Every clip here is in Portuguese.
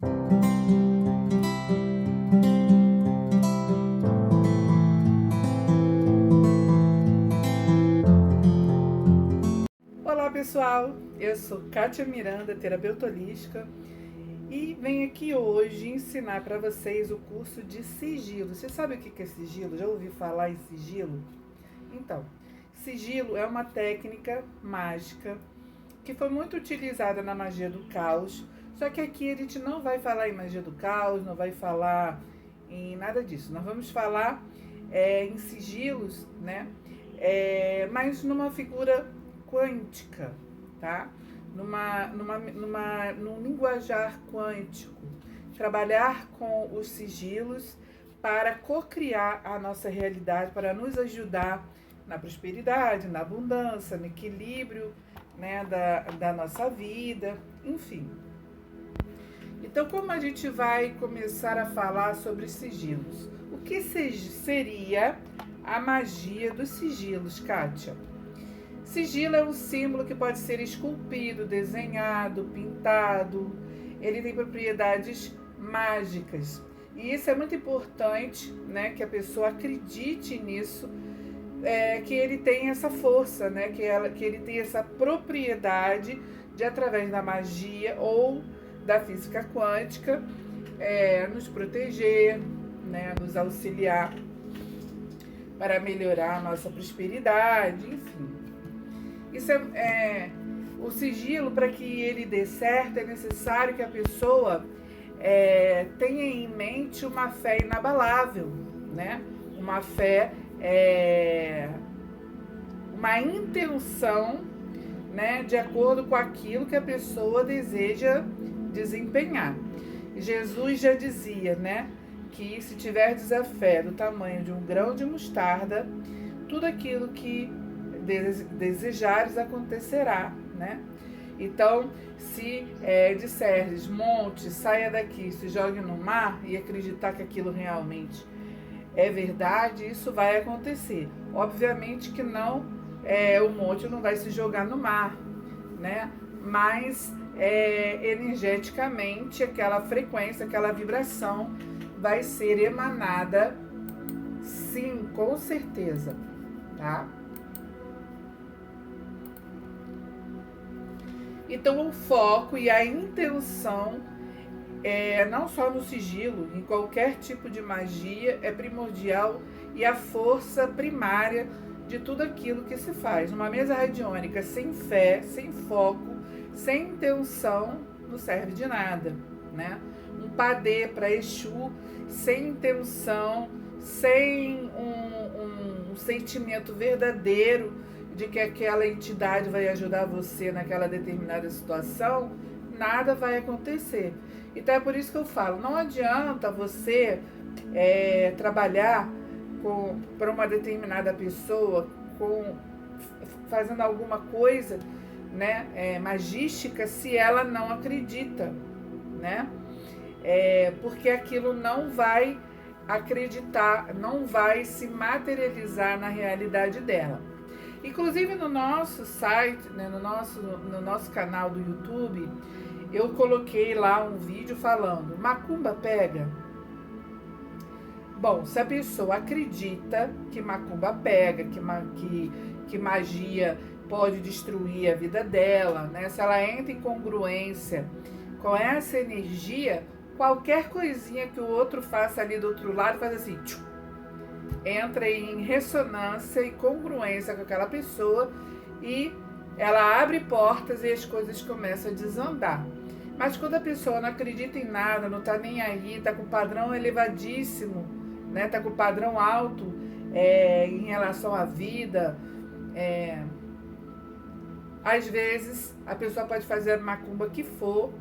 Olá pessoal, eu sou Kátia Miranda, terapeuta holística, e venho aqui hoje ensinar para vocês o curso de sigilo. Você sabe o que é sigilo? Já ouviu falar em sigilo? Então, sigilo é uma técnica mágica que foi muito utilizada na magia do caos, só que aqui a gente não vai falar em magia do caos, não vai falar em nada disso. Nós vamos falar em sigilos, né? Mas numa figura quântica, tá? Num linguajar quântico. Trabalhar com os sigilos para co-criar a nossa realidade, para nos ajudar na prosperidade, na abundância, no equilíbrio, né, da nossa vida, enfim. Então, como a gente vai começar a falar sobre sigilos? O que seria a magia dos sigilos, Kátia? Sigilo é um símbolo que pode ser esculpido, desenhado, pintado. Ele tem propriedades mágicas. E isso é muito importante, né, que a pessoa acredite nisso, que ele tem essa força, né, que ele tem essa propriedade de, através da magia ou da física quântica, nos proteger, né, nos auxiliar para melhorar a nossa prosperidade, enfim. Isso o sigilo, para que ele dê certo, é necessário que a pessoa tenha em mente uma fé inabalável, né? Uma fé, uma intenção, né? De acordo com aquilo que a pessoa deseja desempenhar. Jesus já dizia, né? Que se tiverdes a fé do tamanho de um grão de mostarda, tudo aquilo que desejares acontecerá, né? Então, se disseres, monte, saia daqui, se jogue no mar, e acreditar que aquilo realmente é verdade, isso vai acontecer. Obviamente que não, o monte não vai se jogar no mar, né? Mas energeticamente aquela frequência, aquela vibração vai ser emanada, sim, com certeza, tá? Então, o foco e a intenção, não só no sigilo, em qualquer tipo de magia, é primordial, e a força primária de tudo aquilo que se faz. Uma mesa radiônica sem fé, sem foco, sem intenção, não serve de nada, né? Um padê para Exu, sem intenção, sem um sentimento verdadeiro de que aquela entidade vai ajudar você naquela determinada situação, nada vai acontecer. Então é por isso que eu falo, não adianta você trabalhar para uma determinada pessoa, fazendo alguma coisa, né, magística, se ela não acredita, né? Porque aquilo não vai acreditar, não vai se materializar na realidade dela. Inclusive no nosso site, né, no nosso canal do YouTube, eu coloquei lá um vídeo falando, macumba pega? Bom, se a pessoa acredita que macumba pega, que magia pode destruir a vida dela, né? Se ela entra em congruência com essa energia, qualquer coisinha que o outro faça ali do outro lado, faz assim, tchum, entra em ressonância e congruência com aquela pessoa, e ela abre portas e as coisas começam a desandar. Mas quando a pessoa não acredita em nada, não tá nem aí, tá com padrão elevadíssimo, né? Tá com padrão alto em relação à vida, às vezes a pessoa pode fazer a macumba que for,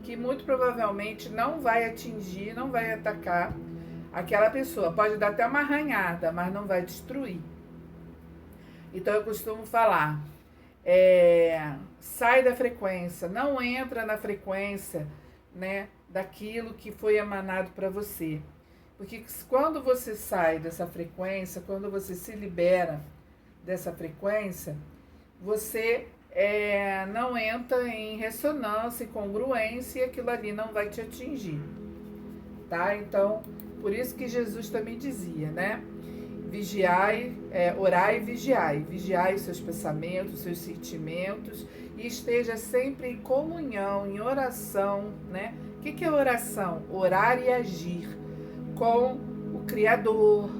que muito provavelmente não vai atingir, não vai atacar aquela pessoa. Pode dar até uma arranhada, mas não vai destruir. Então eu costumo falar, sai da frequência, não entra na frequência, né, daquilo que foi emanado para você. Porque quando você sai dessa frequência, quando você se libera dessa frequência, você não entra em ressonância e congruência e aquilo ali não vai te atingir, tá? Então, por isso que Jesus também dizia, né? Vigiai, orai e vigiai. Vigiai seus pensamentos, seus sentimentos e esteja sempre em comunhão, em oração, né? O que é oração? Orar e agir com o Criador,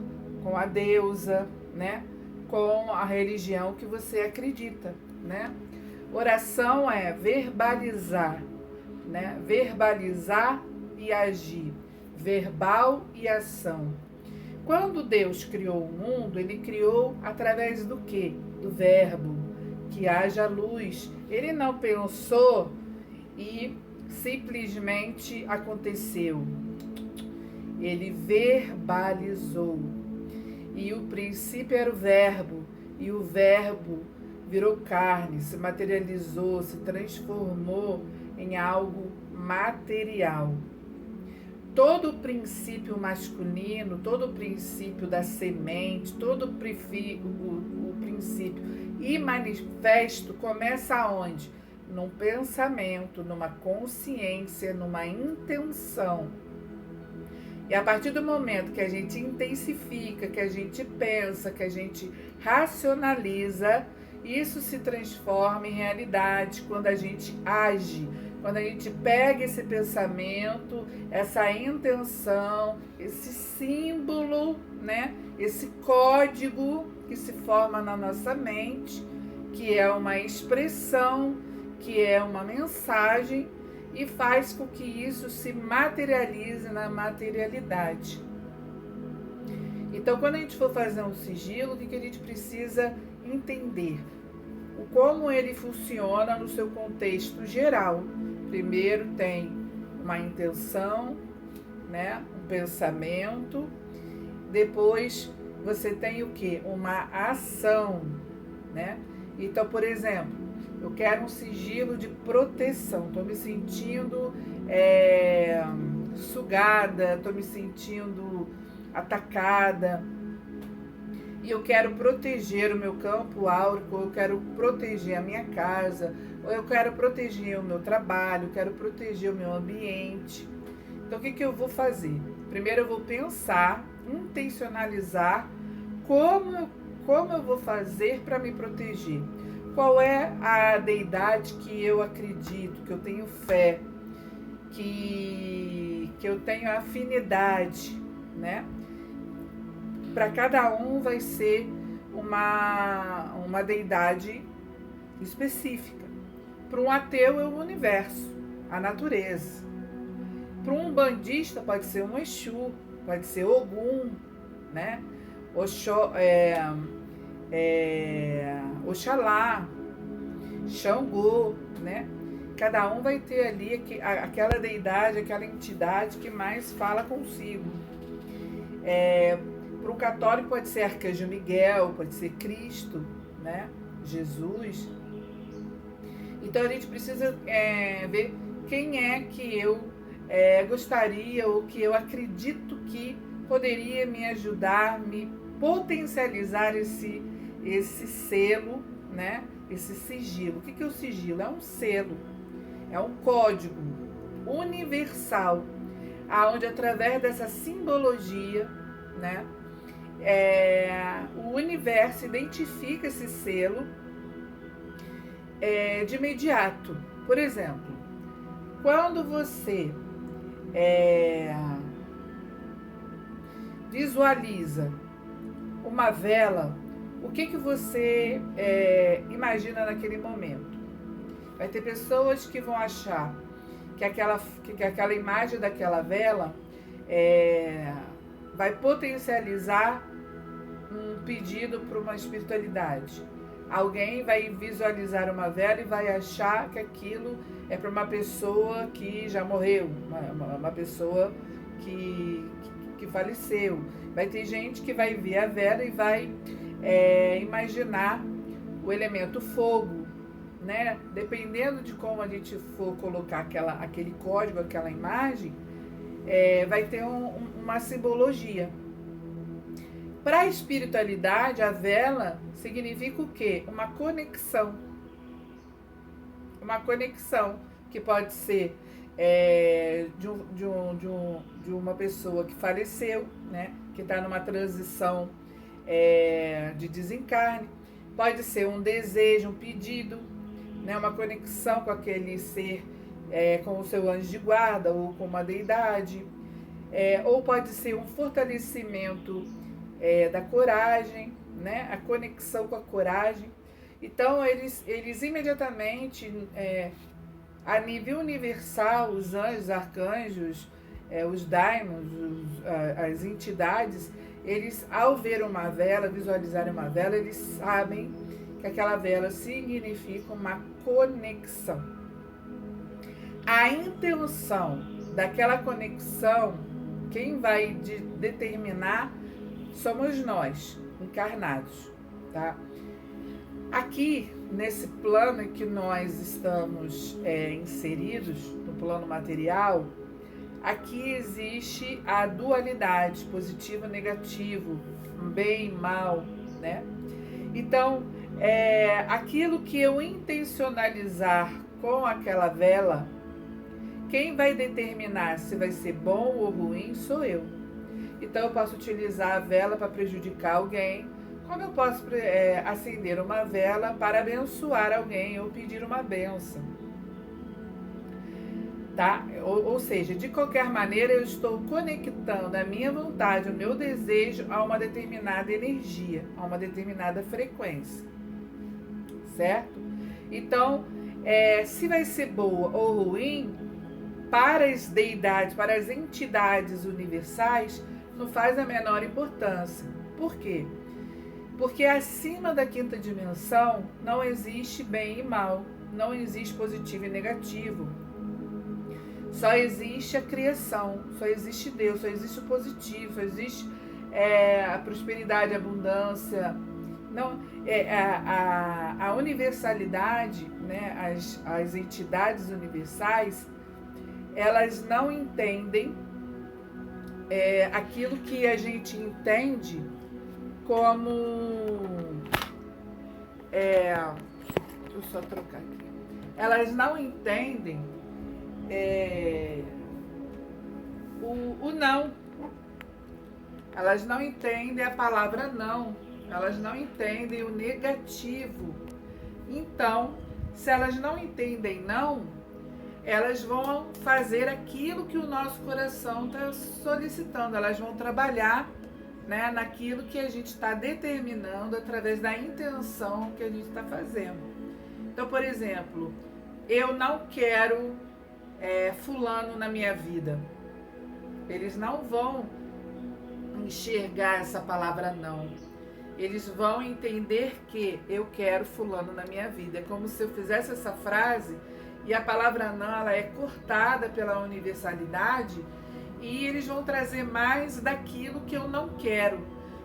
com a deusa, né? Com a religião que você acredita, né? Oração é verbalizar, né? Verbalizar e agir, verbal e ação. Quando Deus criou o mundo, ele criou através do quê? Do verbo, que haja luz. Ele não pensou e simplesmente aconteceu. Ele verbalizou. E o princípio era o verbo, e o verbo virou carne, se materializou, se transformou em algo material. Todo o princípio masculino, todo o princípio da semente, todo o princípio e manifesto começa aonde? Num pensamento, numa consciência, numa intenção. E a partir do momento que a gente intensifica, que a gente pensa, que a gente racionaliza, isso se transforma em realidade quando a gente age. Quando a gente pega esse pensamento, essa intenção, esse símbolo, né? Esse código que se forma na nossa mente, que é uma expressão, que é uma mensagem, e faz com que isso se materialize na materialidade. Então, quando a gente for fazer um sigilo, o que a gente precisa entender? Como ele funciona no seu contexto geral. Primeiro tem uma intenção, né? Um pensamento. Depois você tem o quê? Uma ação, né? Então, por exemplo, eu quero um sigilo de proteção. Estou me sentindo sugada, estou me sentindo atacada. E eu quero proteger o meu campo áurico, eu quero proteger a minha casa, ou eu quero proteger o meu trabalho, eu quero proteger o meu ambiente. Então, o que eu vou fazer? Primeiro eu vou pensar, intencionalizar como eu vou fazer para me proteger. Qual é a deidade que eu acredito, que eu tenho fé, que eu tenho afinidade, né? Para cada um vai ser uma deidade específica. Para um ateu é o universo, a natureza. Para um umbandista pode ser um Exu, pode ser Ogum, né? Oxalá, Xangô, né? Cada um vai ter ali aquela deidade, aquela entidade que mais fala consigo. Para o católico pode ser Arcanjo Miguel, pode ser Cristo, né? Jesus. Então a gente precisa ver quem é que eu gostaria ou que eu acredito que poderia me ajudar, me potencializar esse selo, né? Esse sigilo. O que é o sigilo? É um selo, é um código universal, aonde através dessa simbologia, né? O universo identifica esse selo de imediato. Por exemplo, quando você visualiza uma vela, o que você imagina naquele momento? Vai ter pessoas que vão achar que aquela imagem daquela vela vai potencializar um pedido para uma espiritualidade. Alguém vai visualizar uma vela e vai achar que aquilo é para uma pessoa que já morreu, uma pessoa que faleceu. Vai ter gente que vai ver a vela e vai imaginar o elemento fogo, né? Dependendo de como a gente for colocar aquele código, aquela imagem, vai ter uma simbologia. Para a espiritualidade, a vela significa o quê? Uma conexão. uma conexão que pode ser de uma pessoa que faleceu, né? Que está numa transição de desencarne. Pode ser um desejo, um pedido, né? Uma conexão com aquele ser, com o seu anjo de guarda ou com uma deidade. Ou pode ser um fortalecimento da coragem, né? A conexão com a coragem. Então, eles imediatamente, a nível universal, os anjos, arcanjos, os daimons, as entidades, eles, ao ver uma vela, visualizarem uma vela, eles sabem que aquela vela significa uma conexão. A intenção daquela conexão, quem vai determinar somos nós, encarnados, tá? Aqui, nesse plano em que nós estamos inseridos, no plano material, aqui existe a dualidade, positivo e negativo, bem e mal, né? Então, aquilo que eu intencionalizar com aquela vela, quem vai determinar se vai ser bom ou ruim sou eu. Então, eu posso utilizar a vela para prejudicar alguém, como eu posso acender uma vela para abençoar alguém ou pedir uma bênção. Tá? Ou seja, de qualquer maneira, eu estou conectando a minha vontade, o meu desejo a uma determinada energia, a uma determinada frequência. Certo? Então, se vai ser boa ou ruim, para as deidades, para as entidades universais, não faz a menor importância. Por quê? Porque acima da quinta dimensão não existe bem e mal, não existe positivo e negativo. Só existe a criação, só existe Deus, só existe o positivo, só existe a prosperidade, a abundância. Não, a universalidade, né, as entidades universais, elas não entendem aquilo que a gente entende como... deixa eu só trocar aqui. Elas não entendem o não. Elas não entendem a palavra não. Elas não entendem o negativo. Então, se elas não entendem não, elas vão fazer aquilo que o nosso coração está solicitando. Elas vão trabalhar, né, naquilo que a gente está determinando através da intenção que a gente está fazendo. Então, por exemplo, eu não quero fulano na minha vida. Eles não vão enxergar essa palavra não. Eles vão entender que eu quero fulano na minha vida. É como se eu fizesse essa frase e a palavra não, ela é cortada pela universalidade, e eles vão trazer mais daquilo que eu não quero.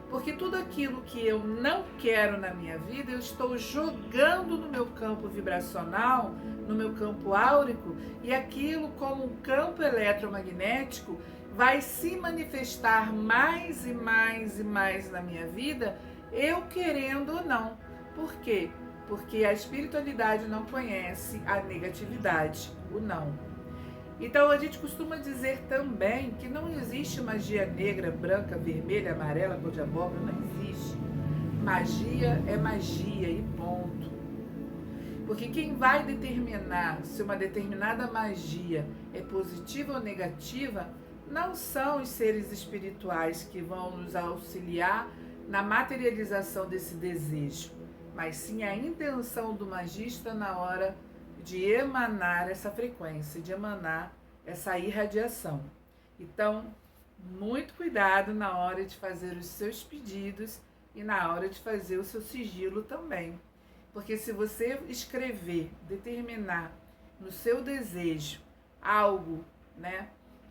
Porque tudo aquilo que eu não quero na minha vida, eu estou jogando no meu campo vibracional, no meu campo áurico, e aquilo, como um campo eletromagnético, vai se manifestar mais e mais e mais na minha vida, eu querendo ou não. Por quê? Porque a espiritualidade não conhece a negatividade, o não. Então a gente costuma dizer também que não existe magia negra, branca, vermelha, amarela, cor de abóbora, não existe. Magia é magia e ponto. Porque quem vai determinar se uma determinada magia é positiva ou negativa não são os seres espirituais que vão nos auxiliar na materialização desse desejo, mas sim a intenção do magista na hora de emanar essa frequência, de emanar essa irradiação. Então, muito cuidado na hora de fazer os seus pedidos e na hora de fazer o seu sigilo também. Porque se você escrever, determinar no seu desejo algo, né,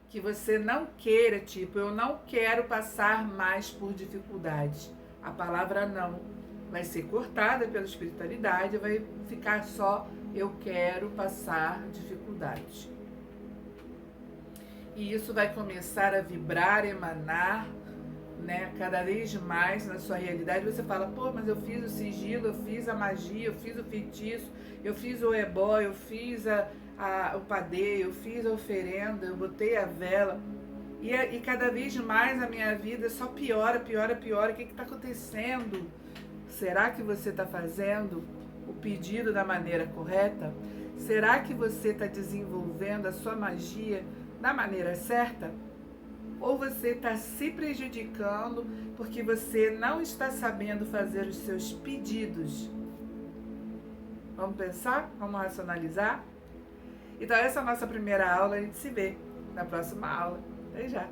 que você não queira, tipo, eu não quero passar mais por dificuldades, a palavra não vai ser cortada pela espiritualidade, vai ficar só eu quero passar dificuldades. E isso vai começar a vibrar, emanar, né? Cada vez mais na sua realidade você fala, pô, mas eu fiz o sigilo, eu fiz a magia, eu fiz o feitiço, eu fiz o ebó, eu fiz o padeio, eu fiz a oferenda, eu botei a vela. E cada vez mais a minha vida só piora, piora, piora. O que está acontecendo? Será que você está fazendo o pedido da maneira correta? Será que você está desenvolvendo a sua magia da maneira certa? Ou você está se prejudicando porque você não está sabendo fazer os seus pedidos? Vamos pensar? Vamos racionalizar? Então essa é a nossa primeira aula, a gente se vê na próxima aula. Até já!